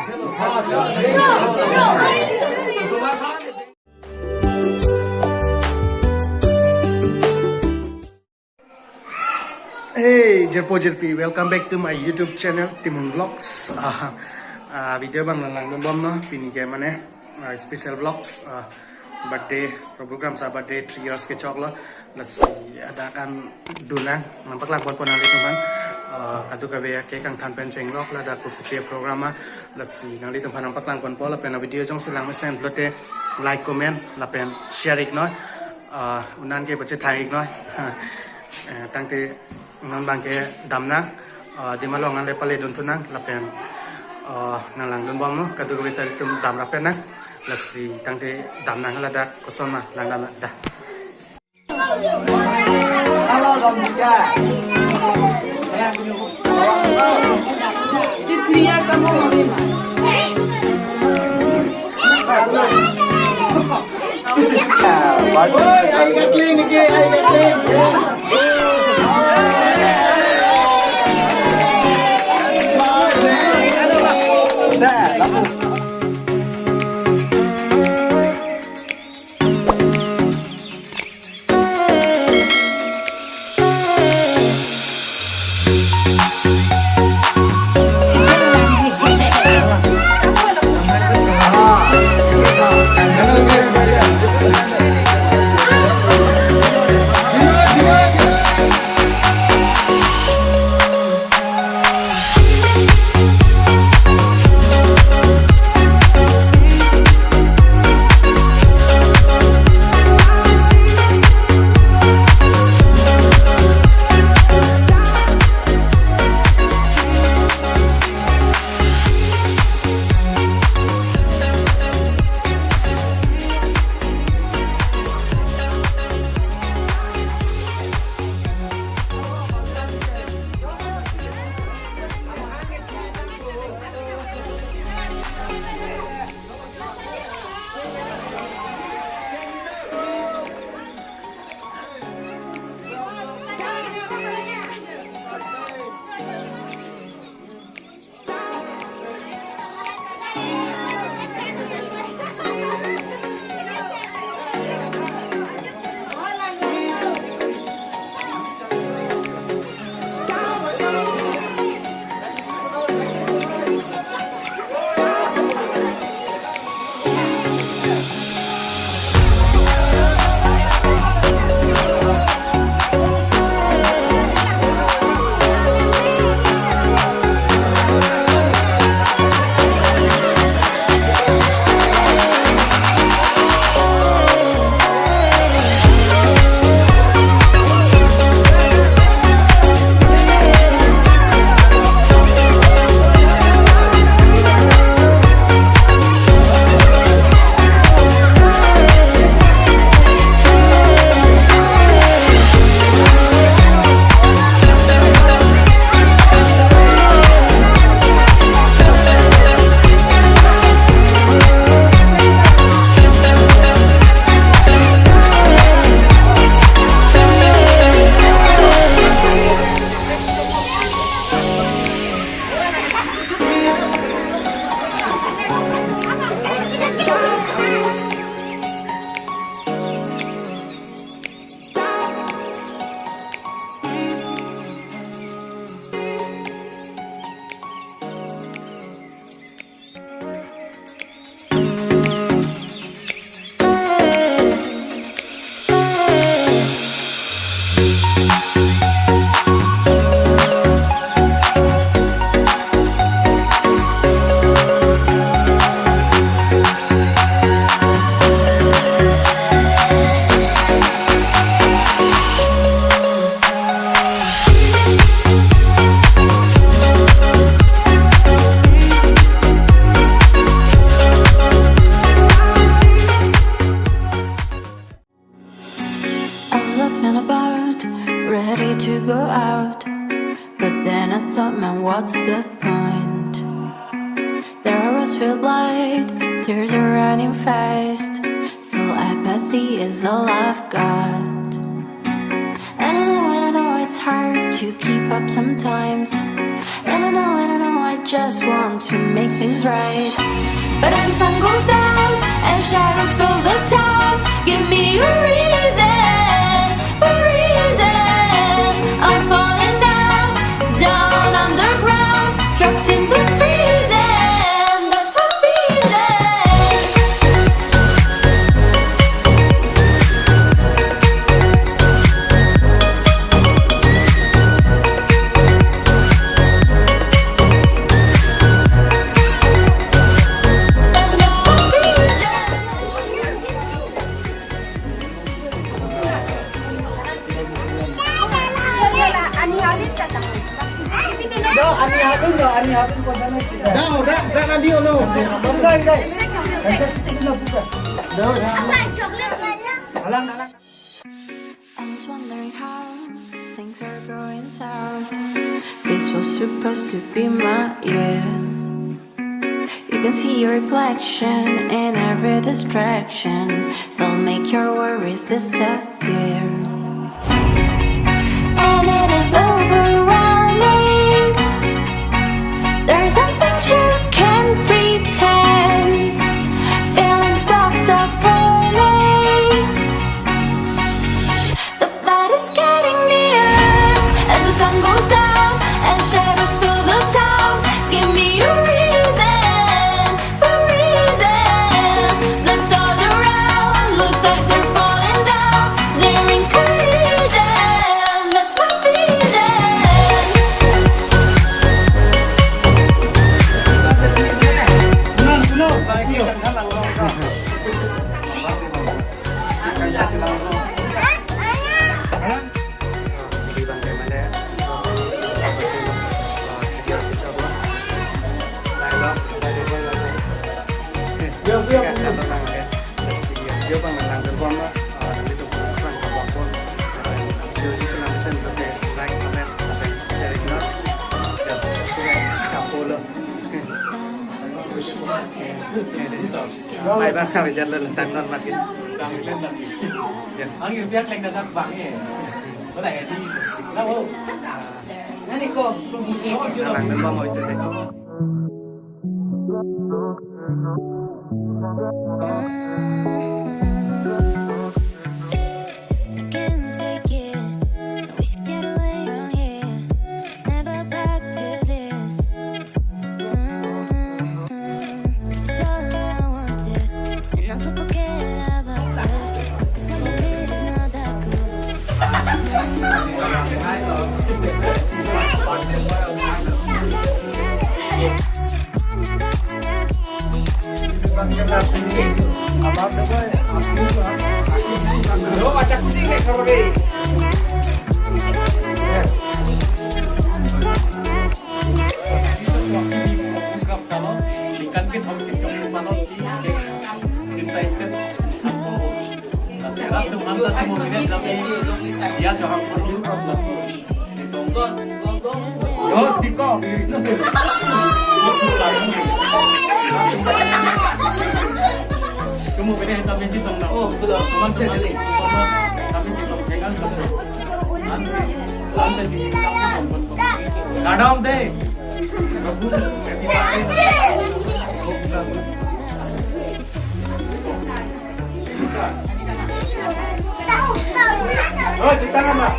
Hey, Jerpo, welcome back to my YouTube channel, Timun Vlogs. Video bang lang dun bom no, pini kayak mana? Special vlogs, birthday program sa birthday 3 years ke chok lo. Nasi ada kan dunang, nampak lah buat ponali teman. Adu kabe kayak kang tan penceng lok lah dak kupiah program nasi nali teman nampak lang pon pola pena video jong silang mesen blote like comment lah pen share ik no. Unan ke baca thai ik no. Tangte ngan bangke damna di malongan le pale don tunang lapen nalang don bom no kaduru kita tum dam rapen na lasi tangte damna hala da kosoma lang dam da halo domika di clear sama mami ai ga klinik ai ga what's the point? Their arrows feel blind, tears are running fast. Still apathy is all I've got. And I know it's hard to keep up sometimes. And I know I just want to make things right. But as the sun goes down and shadows fill the town, give me a reason, a reason. I'm falling down, down underground, trapped in the freezing. That's my reason. Dah, dah radio lo. Alang. I was wondering how things are going south. This was supposed to be my year. You can see your reflection in every distraction. They'll make your worries disappear. And it is overwhelming. There's some things you can't pretend. Feelings boxed up rolling. The fight is getting nearer as the sun goes down and shadows fill the town. Give me a reason, a reason. The stars around looks like they're falling down. They're in collision. That's my reason. Di Bangkai Mandaya. Dia bang menang terbang lah. Nanti tu kurang terbang pun. Dia di sana bisa pakai like, comment, sharing lah. Jadi kampul lah. Mai bang kami jalan letak non makin. Angin biar leng datang bangnya. Boleh ya di. Tahu. Nanti kok Menang terbang mau itu deh. Can't take it. We should get away from here. Never back to this. It's all I wanted, and also forget about it. 'Cause what you did is not that good. Lo baca kucing deh kalau deh. Kerap sama ikan kita harus kecil mana kita istirahat atau nasihat tu mana tu mungkin tapi dia jangan perlu itu yo tiko kamu pilih tapi citong nak oh betul teman sekali tapi citong jangan betul ante citong kadam deh oh cerita nama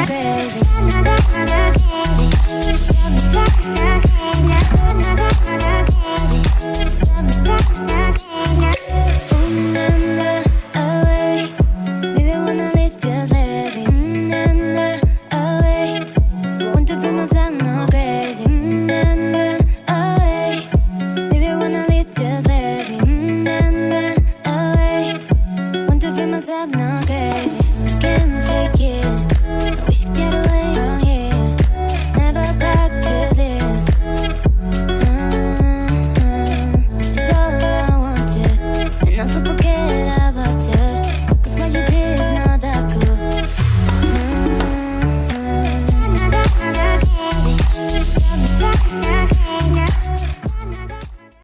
crazy.